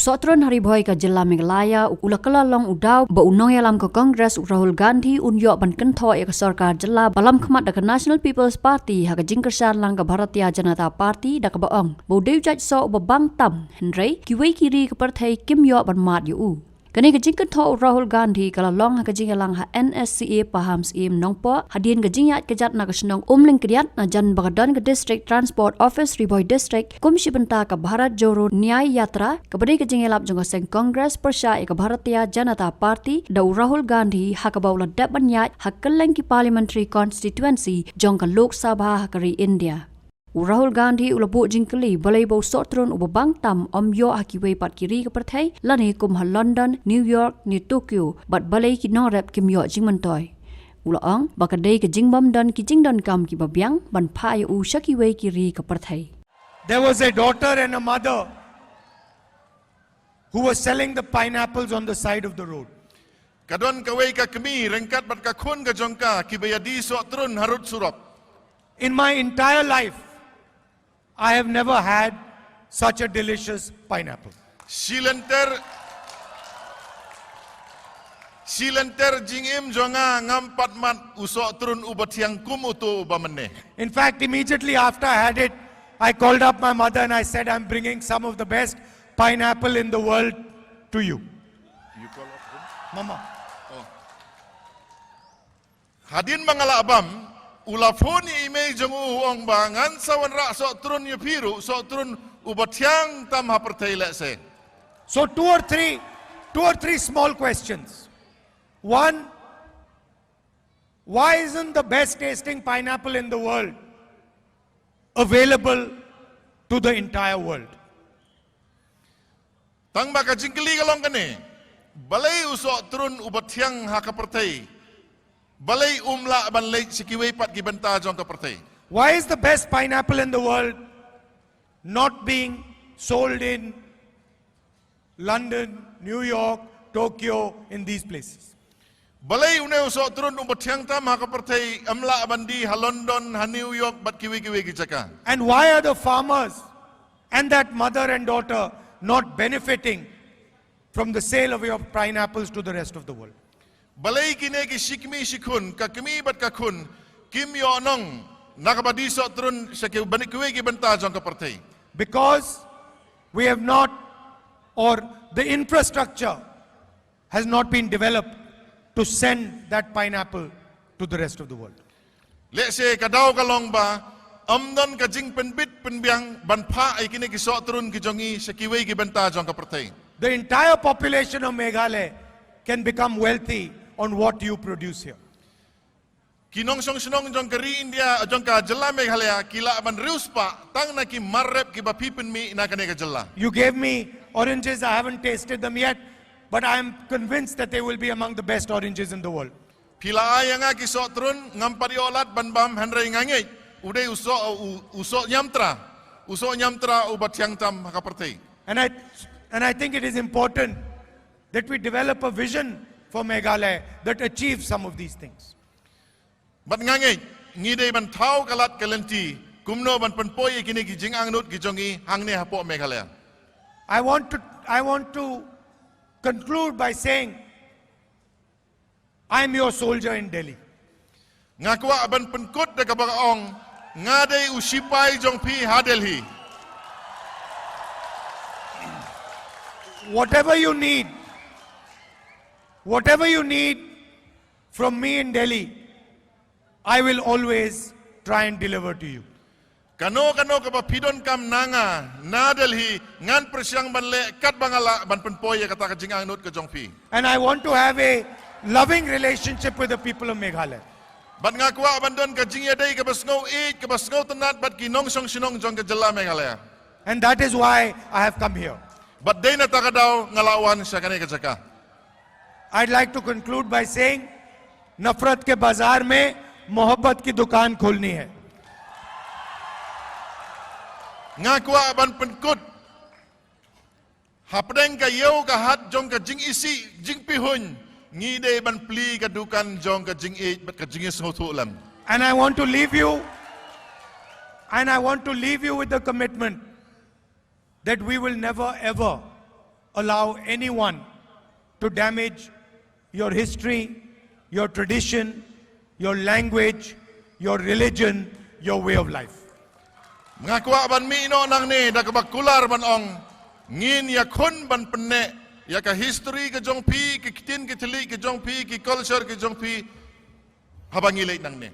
Sohtrun hari boy ka jilla Meghalaya ula kelalong udau ba unong yalam ke Kongres Rahul Gandhi unyo ban kentho ya ke sarkar jilla balam khmat da ke National People's Party ha ke jingkersan lang ke Bharatiya Janata Party da ke baong bo deu jaj so ba bang tam Hynrei kiwei kiri ke partai Kim yo ban mat yu kani ke jingkentho Rahul Gandhi kelalong ha ke jingalang ha NSCA paham sim nongpo hadien ke jingyat ke jat na ke senong umling kriat na jan bagadan ke District Transport Office Riboy District komisi benta ke Bharat Joro Nyay Yatra kepada ke jingelap jong seng Kongres Persya ke Bharatiya Janata Party da Rahul Gandhi ha ke baula dap banyat ha keleng ki Parliamentary Constituency jong ke Lok Sabha ha ke India. Rahul Gandhi ulabu jingkeli Balei bau Sohtrun ubang tam yo akiwei pat kiri ke partai lani kum ha London, New York ni Tokyo bat Balei ki norep kim yo jingmentoi. Ulaong bakadei ke jingbam dan ki jingdon kam ki babiang ban pha u shakiwei kiri ke partai. There was a daughter and a mother who was selling the pineapples on the side of the road. Kadon kawai ka kemi rengkat bat ka khun ka jongka ki bayadi Sohtrun harut surop. In my entire life, I have never had such a delicious pineapple. Silenter jingim jonga ngampat mat Sohtrun ubatiang kum utu ubamene. In fact, immediately after I had it, I called up my mother and I said, I'm bringing some of the best pineapple in the world to you. You call up him? Mama. Oh. Hadin mangala abam ulafoni ime jong uong bangan sawan rak Sohtrun yu piru Sohtrun ubatiang tam ha partai lekse. So two or three small questions. One, why isn't the best tasting pineapple in the world available to the entire world? Tang baka jingkeli kalong kene. Balei Sohtrun ubatiang ha ka partai. Balei umla ban lei sikiwei pat ki benta jong ka partai. Why is the best pineapple in the world not being sold in London, New York, Tokyo, in these places? Balei uneu Sohtrun ubatiang tam ha ka partai amla bandi ha London ha New York bat kiwi-kiwi ki jaka. And why are the farmers and that mother and daughter not benefiting from the sale of your pineapples to the rest of the world? Balei kine ki shikmi shikun ka kemi bat ka kun kim yo nong nakabadi Sohtrun sake banik kiwi ki benta jong ka partai. Because we have not, or the infrastructure has not been developed to send that pineapple to the rest of the world. Let's say kadau kalong ba amdon ka jing penbit penbiang ban pha ai kine ki Sohtrun ki jongi sakiwei ki benta jong ka partai. The entire population of Meghalaya can become wealthy on what you produce here. Kinong song sinong jong kari India jong ka jella Meghalaya kila ban rius pa tang na ki marrep ki bapipen mi na kane ka jella. You gave me oranges, I haven't tasted them yet, but I am convinced that they will be among the best oranges in the world. Pila ay nga ki Sohtrun ngampari olat ban bam Hynrei ngangay uday uso nyamtra ubatiang tam ka partai. And I think it is important that we develop a vision for Meghalaya that achieves some of these things. Bat ngangay ngidey ban tau kalat kalenti kumno ban penpoy kini ki jing angnut ki jongi hangne hapo Meghalaya. I want to conclude by saying I am your soldier in Delhi. Ngakwa ban penkut de kabagaong ngadey usipay jong pi ha Delhi. Whatever you need from me in Delhi, I will always try and deliver to you. Kano ka ba pidon kam nanga na Delhi ngan persiang ban le kat bangala ban penpoy kata ka jing angnut ka jong pi. And I want to have a loving relationship with the people of Meghalaya. Bat ngakwa bandon ka jing yaday ka basngaw ka basngaw tanat bat kinong song sinong jong ka jella Meghalaya. And that is why I have come here. Bat day na takadaw ngalawan siya kane ka jaka. I'd like to conclude by saying, नफरत के बाजार में मोहब्बत की दुकान खोलनी है. Ngakwa ban penkut hapdeng ka yeu ka hat jong ka jing isi jing pihun ngide ban pli ka dukan jong ka jing e bat ka jing sotulam. And I want to leave you with the commitment that we will never ever allow anyone to damage your history, your tradition, your language, your religion, your way of life. Mga kuwa ban mi ino nang ni da kabakular ban ong ngin ya khun ban penne ya ka history ka jong pi ki tin ki tili ki jong pi ki culture ki jong pi habangilay nang ni.